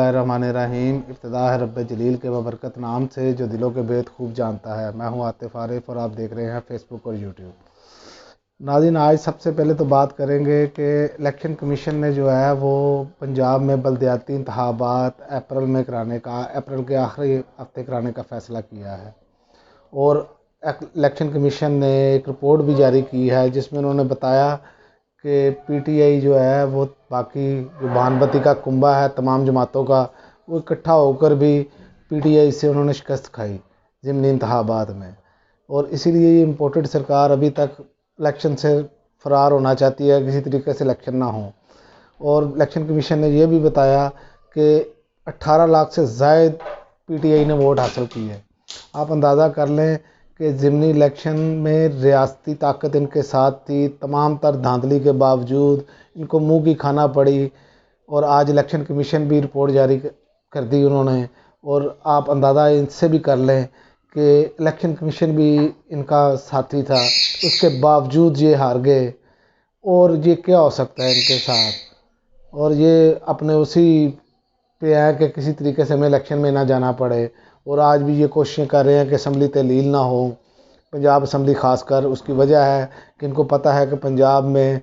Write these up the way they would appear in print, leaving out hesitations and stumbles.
बिस्मिल्लाहिर्रहमानिर्रहीम। इब्तिदा है रब्ब जलील के बबरकत नाम से जो दिलों के भेद खूब जानता है। मैं हूं आतिफ आरिफ और आप देख रहे हैं फेसबुक और यूट्यूब। नाज़रीन, आज सबसे पहले तो बात करेंगे कि इलेक्शन कमीशन ने जो है वो पंजाब में बल्दियाती इंतखाबात अप्रैल में कराने का, अप्रैल के आखिरी हफ्ते कराने का फ़ैसला किया है। और इलेक्शन कमीशन ने एक रिपोर्ट भी जारी की है जिसमें उन्होंने बताया कि पीटीआई जो है वो बाकी जो भानबती का कुंबा है तमाम जमातों का, वो इकट्ठा होकर भी पीटीआई से उन्होंने शिकस्त खाई ज़िमनी इंतखाबात में। और इसीलिए ये इम्पोर्टेड सरकार अभी तक इलेक्शन से फ़रार होना चाहती है, किसी तरीके से इलेक्शन ना हो। और इलेक्शन कमीशन ने यह भी बताया कि 18 लाख से ज़ायद पीटीआई ने वोट हासिल किए। आप अंदाज़ा कर लें कि ज़िमनी इलेक्शन में रियासती ताकत इनके साथ थी, तमाम तर धांधली के बावजूद इनको मुंह की खाना पड़ी। और आज इलेक्शन कमीशन भी रिपोर्ट जारी कर दी उन्होंने। और आप अंदाज़ा इनसे भी कर लें कि इलेक्शन कमीशन भी इनका साथी था, उसके बावजूद ये हार गए। और ये क्या हो सकता है इनके साथ, और ये अपने उसी पे है कि किसी तरीके से हमें इलेक्शन में ना जाना पड़े। और आज भी ये कोशिशें कर रहे हैं कि असम्बली तहलील ना हो, पंजाब असम्बली ख़ासकर। उसकी वजह है कि इनको पता है कि पंजाब में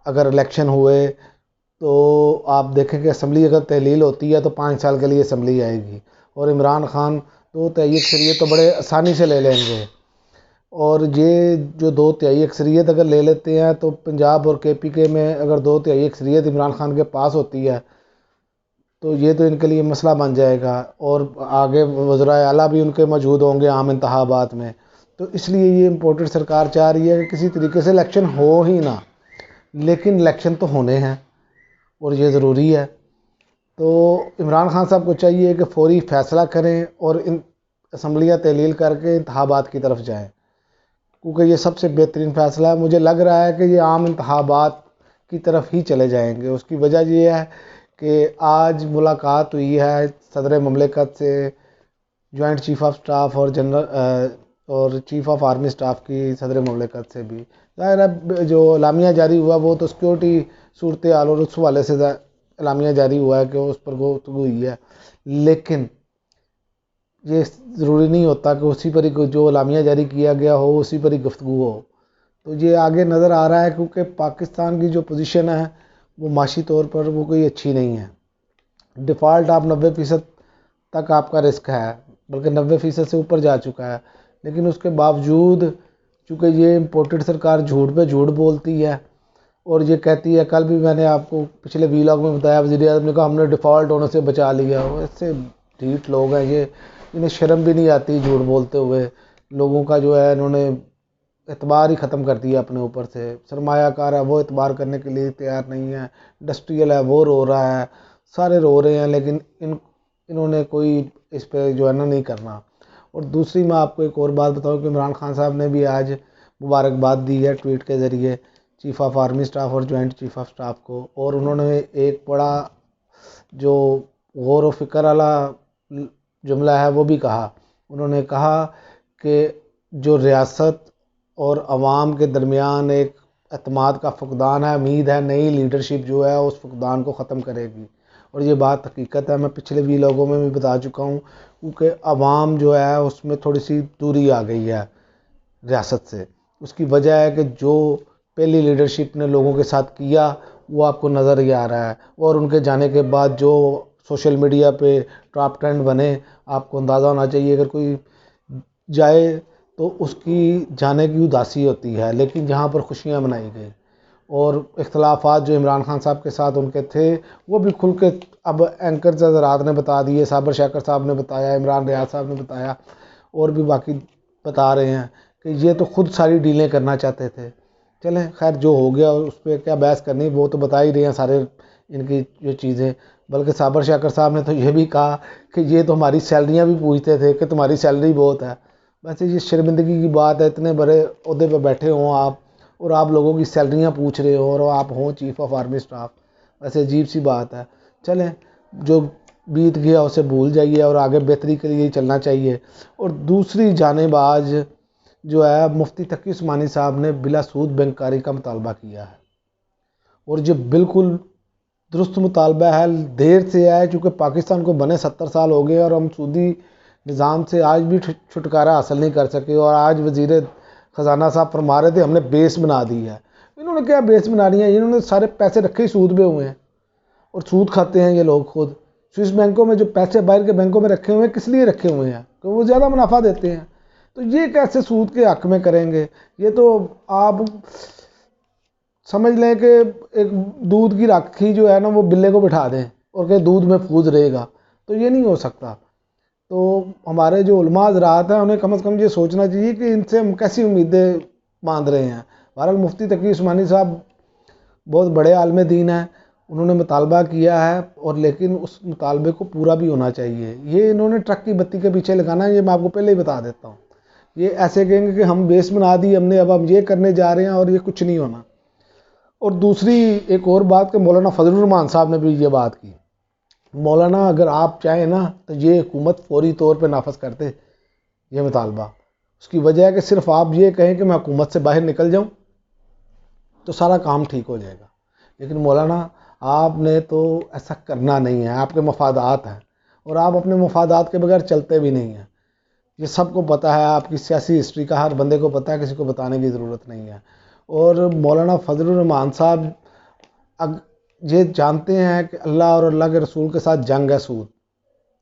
अगर इलेक्शन हुए तो आप देखें कि असम्बली अगर तहलील होती है तो 5 साल के लिए असम्बली आएगी। और इमरान खान 2/3 अक्सरियत तो बड़े आसानी से ले लेंगे। और ये जो 2/3 अक्सरियत अगर ले लेते हैं तो पंजाब और केपीके में अगर 2/3 अक्सरियत इमरान खान के पास होती है तो ये तो इनके लिए मसला बन जाएगा। और आगे वज़राए आला भी उनके मौजूद होंगे आम इंतखाबात में। तो इसलिए ये इम्पोर्टेड सरकार चाह रही है कि किसी तरीके से इलेक्शन हो ही ना, लेकिन इलेक्शन तो होने हैं और ये ज़रूरी है। तो इमरान खान साहब को चाहिए कि फौरी फ़ैसला करें और इन असम्बलियाँ तहलील करके इंतखाबात की तरफ जाएं, क्योंकि ये सबसे बेहतरीन फ़ैसला है। मुझे लग रहा है कि ये आम इंतखाबात की तरफ ही चले जाएंगे। उसकी वजह ये है कि आज मुलाकात हुई है सदर ममलिकत से, जॉइंट चीफ़ ऑफ स्टाफ और जनरल और चीफ़ ऑफ आर्मी स्टाफ की सदर ममलिकत से भी। ज़ाहिर है जो एलामिया जारी हुआ वो तो सिक्योरिटी सूरत हाल और उस वाले से एलामिया जारी हुआ है कि उस पर गुफ्तगू हुई है, लेकिन ये ज़रूरी नहीं होता कि उसी पर ही जो एलामिया जारी किया गया हो उसी पर ही गुफ्तगू हो। तो ये आगे नज़र आ रहा है क्योंकि पाकिस्तान की जो पोजीशन है वो माशी तौर पर वो कोई अच्छी नहीं है। डिफ़ॉल्ट आप 90% तक आपका रिस्क है, बल्कि 90% से ऊपर जा चुका है। लेकिन उसके बावजूद चूँकि ये इम्पोर्टेड सरकार झूठ पे झूठ बोलती है और ये कहती है, कल भी मैंने आपको पिछले वीलॉग में बताया, वज़ीर आज़म ने कहा हमने डिफ़ॉल्ट होने से बचा लिया। वो ऐसे ढीठ लोग हैं ये, इन्हें शर्म भी नहीं आती झूठ बोलते हुए। लोगों का जो है इन्होंने एतबार ही ख़त्म कर दिया अपने ऊपर से। सरमायाकार है वो एतबार करने के लिए तैयार नहीं है, इंडस्ट्रियल है वो रो रहा है, सारे रो रहे हैं, लेकिन इन्होंने कोई इस पर जो है ना नहीं करना। और दूसरी मैं आपको एक और बात बताऊं कि इमरान खान साहब ने भी आज मुबारकबाद दी है ट्वीट के ज़रिए चीफ़ ऑफ आर्मी स्टाफ और जॉइंट चीफ़ ऑफ स्टाफ को। और उन्होंने एक बड़ा जो गौर व फिक्र वाला जुमला है वो भी कहा। उन्होंने कहा कि जो रियासत और अवाम के दरमियान एक एतमाद का फुकदान है, उम्मीद है नई लीडरशिप जो है उस फुकदान को ख़त्म करेगी। और ये बात हकीकत है, मैं पिछले भी लोगों में भी बता चुका हूँ, क्योंकि अवाम जो है उसमें थोड़ी सी दूरी आ गई है रियासत से। उसकी वजह है कि जो पहली लीडरशिप ने लोगों के साथ किया वो आपको नज़र ही आ रहा है। और उनके जाने के बाद जो सोशल मीडिया पे टॉप ट्रेंड बने, आपको अंदाज़ा होना चाहिए अगर कोई जाए तो उसकी जाने की उदासी होती है, लेकिन जहाँ पर खुशियाँ मनाई गई। और इख्तलाफात जो इमरान खान साहब के साथ उनके थे वो भी खुल के अब एंकर ज़रात ने बता दिए, साबर शाकर साहब ने बताया, इमरान रियाज साहब ने बताया, और भी बाकी बता रहे हैं कि ये तो खुद सारी डीलें करना चाहते थे। चलें खैर जो हो गया उस पर क्या बहस करनी, वो तो बता ही रहे हैं सारे इनकी जो चीज़ें। बल्कि साबर शाकर साहब ने तो ये भी कहा कि ये तो हमारी सैलरियाँ भी पूछते थे कि तुम्हारी सैलरी बहुत है। वैसे ये शर्मिंदगी की बात है, इतने बड़े ओहदे पर बैठे हों आप और आप लोगों की सैलरियाँ पूछ रहे हो और आप हों चीफ़ ऑफ आर्मी स्टाफ, वैसे अजीब सी बात है। चलें जो बीत गया उसे भूल जाइए और आगे बेहतरी के लिए चलना चाहिए। और दूसरी जानिब आज जो है मुफ्ती तकी उस्मानी साहब ने बिला सूद बैंककारी का मुतालबा किया है, और ये बिल्कुल درست مطالبہ ہے، دیر سے ہے چونکہ پاکستان کو بنے 70 سال ہو گئے اور ہم سودی نظام سے آج بھی چھٹکارا حاصل نہیں کر سکے، اور آج وزیر خزانہ صاحب فرما رہے تھے ہم نے بیس بنا دی ہے۔ انہوں نے کیا بیس بنا دی ہے؟ انہوں نے سارے پیسے رکھے ہی سود پہ ہوئے ہیں اور سود کھاتے ہیں یہ لوگ خود۔ سوئس بینکوں میں جو پیسے باہر کے بینکوں میں رکھے ہوئے ہیں کس لیے رکھے ہوئے ہیں؟ کہ وہ زیادہ منافع دیتے ہیں۔ تو یہ کیسے سود کے حق میں کریں گے؟ یہ تو آپ سمجھ لیں کہ ایک دودھ کی راکھی جو ہے نا وہ بلے کو بٹھا دیں اور کہ دودھ محفوظ رہے گا، تو یہ نہیں ہو سکتا۔ تو ہمارے جو علماء حضرات ہیں انہیں کم از کم یہ سوچنا چاہیے کہ ان سے ہم کیسی امیدیں باندھ رہے ہیں۔ بہرحال مفتی تقی عثمانی صاحب بہت بڑے عالم دین ہیں، انہوں نے مطالبہ کیا ہے اور لیکن اس مطالبے کو پورا بھی ہونا چاہیے۔ یہ انہوں نے ٹرک کی بتی کے پیچھے لگانا ہے، یہ میں آپ کو پہلے ہی بتا دیتا ہوں۔ یہ ایسے کہیں گے کہ ہم بیس بنا دی ہم نے، اب ہم یہ کرنے جا رہے ہیں اور یہ کچھ نہیں ہونا۔ اور دوسری ایک اور بات کہ مولانا فضل الرحمان صاحب نے بھی یہ بات کی، مولانا اگر آپ چاہیں نا تو یہ حکومت فوری طور پہ نافذ کرتے یہ مطالبہ۔ اس کی وجہ ہے کہ صرف آپ یہ کہیں کہ میں حکومت سے باہر نکل جاؤں تو سارا کام ٹھیک ہو جائے گا، لیکن مولانا آپ نے تو ایسا کرنا نہیں ہے، آپ کے مفادات ہیں اور آپ اپنے مفادات کے بغیر چلتے بھی نہیں ہیں۔ یہ سب کو پتہ ہے، آپ کی سیاسی ہسٹری کا ہر بندے کو پتہ ہے، کسی کو بتانے کی ضرورت نہیں ہے۔ اور مولانا فضل الرحمان صاحب یہ جانتے ہیں کہ اللہ اور اللہ کے رسول کے ساتھ جنگ ہے سود،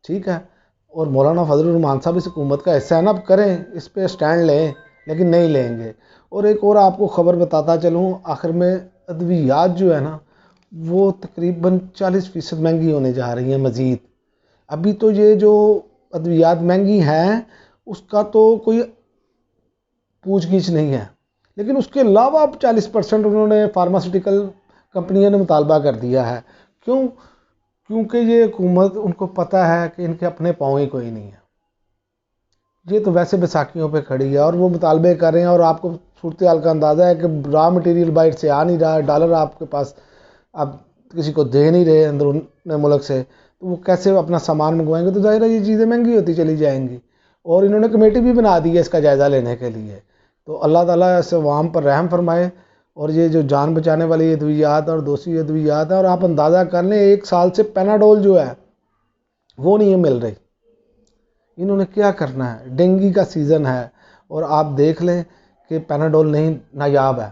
ٹھیک ہے، اور مولانا فضل الرحمان صاحب اس حکومت کا حصہ ہے نا، اب کریں اس پہ سٹینڈ لیں، لیکن نہیں لیں گے۔ اور ایک اور آپ کو خبر بتاتا چلوں آخر میں، ادویات جو ہے نا وہ تقریباً 40% مہنگی ہونے جا رہی ہیں مزید۔ ابھی تو یہ جو ادویات مہنگی ہیں اس کا تو کوئی پوچھ گچھ نہیں ہے، لیکن اس کے علاوہ اب 40% انہوں نے فارماسیوٹیکل کمپنیوں نے مطالبہ کر دیا ہے۔ کیوں؟ کیونکہ یہ حکومت ان کو پتہ ہے کہ ان کے اپنے پاؤں ہی کوئی نہیں ہے، یہ تو ویسے بیساکھیوں پہ کھڑی ہے اور وہ مطالبے کر رہے ہیں۔ اور آپ کو صورتحال کا اندازہ ہے کہ را مٹیریل باہر سے آ نہیں رہا، ڈالر آپ کے پاس آپ کسی کو دے نہیں رہے اندرون ملک سے، تو وہ کیسے اپنا سامان منگوائیں گے؟ تو ظاہر ہے یہ چیزیں مہنگی ہوتی چلی جائیں گی۔ اور انہوں نے کمیٹی بھی بنا دی ہے اس کا جائزہ لینے کے لیے۔ تو اللہ تعالیٰ اس عوام پر رحم فرمائے۔ اور یہ جو جان بچانے والی ادویات اور دوسری ادویات ہیں، اور آپ اندازہ کر لیں 1 سال سے پیناڈول جو ہے وہ نہیں مل رہی، انہوں نے کیا کرنا ہے؟ ڈینگی کا سیزن ہے اور آپ دیکھ لیں کہ پیناڈول نہیں نایاب ہے،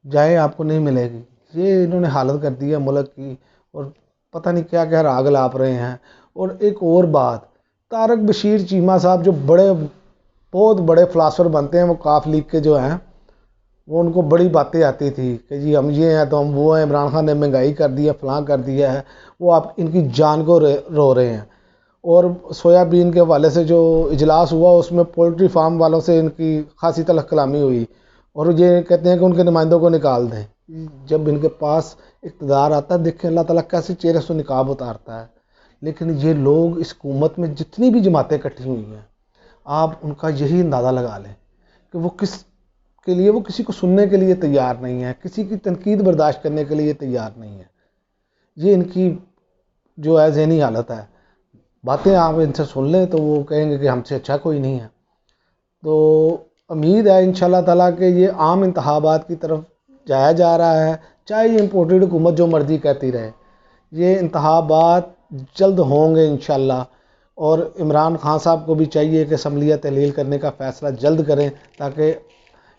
جائیں آپ کو نہیں ملے گی۔ یہ انہوں نے حالت کر دی ہے ملک کی، اور پتہ نہیں کیا کیا راگ لاپ رہے ہیں۔ اور ایک اور بات، طارق بشیر چیمہ صاحب جو بہت بڑے فلاسفر بنتے ہیں، وہ کاف لیگ کے جو ہیں، وہ ان کو بڑی باتیں آتی تھی کہ جی ہم یہ ہیں تو ہم وہ ہیں، عمران خان نے مہنگائی کر دی ہے، فلاں کر دیا ہے، وہ آپ ان کی جان کو رو رہے ہیں۔ اور سویابین کے حوالے سے جو اجلاس ہوا اس میں پولٹری فارم والوں سے ان کی خاصی تلخ کلامی ہوئی، اور یہ کہتے ہیں کہ ان کے نمائندوں کو نکال دیں۔ جب ان کے پاس اقتدار آتا ہے دیکھیں اللہ تعالیٰ کیسے چہرے سے نقاب اتارتا ہے۔ لیکن یہ لوگ اس حکومت میں جتنی بھی جماعتیں اکٹھی ہوئی ہیں، آپ ان کا یہی اندازہ لگا لیں کہ وہ کس کے لیے، وہ کسی کو سننے کے لیے تیار نہیں ہے، کسی کی تنقید برداشت کرنے کے لیے تیار نہیں ہے۔ یہ ان کی جو ہے ذہنی حالت ہے، باتیں آپ ان سے سن لیں تو وہ کہیں گے کہ ہم سے اچھا کوئی نہیں ہے۔ تو امید ہے انشاءاللہ تعالیٰ کہ یہ عام انتخابات کی طرف جایا جا رہا ہے، چاہے یہ امپورٹڈ حکومت جو مرضی کہتی رہے، یہ انتخابات جلد ہوں گے انشاءاللہ۔ اور عمران خان صاحب کو بھی چاہیے کہ اسمبلیہ تحلیل کرنے کا فیصلہ جلد کریں تاکہ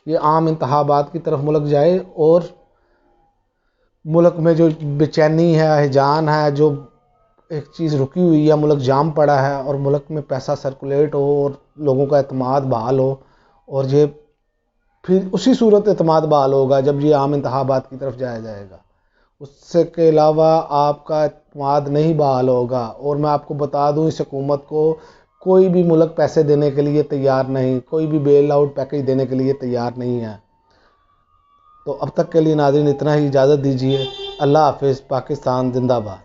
یہ عام انتخابات کی طرف ملک جائے، اور ملک میں جو بے چینی ہے، ہیجان ہے، جو ایک چیز رکی ہوئی ہے، ملک جام پڑا ہے، اور ملک میں پیسہ سرکولیٹ ہو اور لوگوں کا اعتماد بحال ہو۔ اور یہ پھر اسی صورت اعتماد بحال ہوگا جب یہ عام انتخابات کی طرف جایا جائے گا، اس سے کے علاوہ آپ کا اعتماد نہیں بحال ہوگا۔ اور میں آپ کو بتا دوں اس حکومت کو کوئی بھی ملک پیسے دینے کے لیے تیار نہیں، کوئی بھی بیل آؤٹ پیکج دینے کے لیے تیار نہیں ہے۔ تو اب تک کے لیے ناظرین اتنا ہی، اجازت دیجیے، اللہ حافظ، پاکستان زندہ باد۔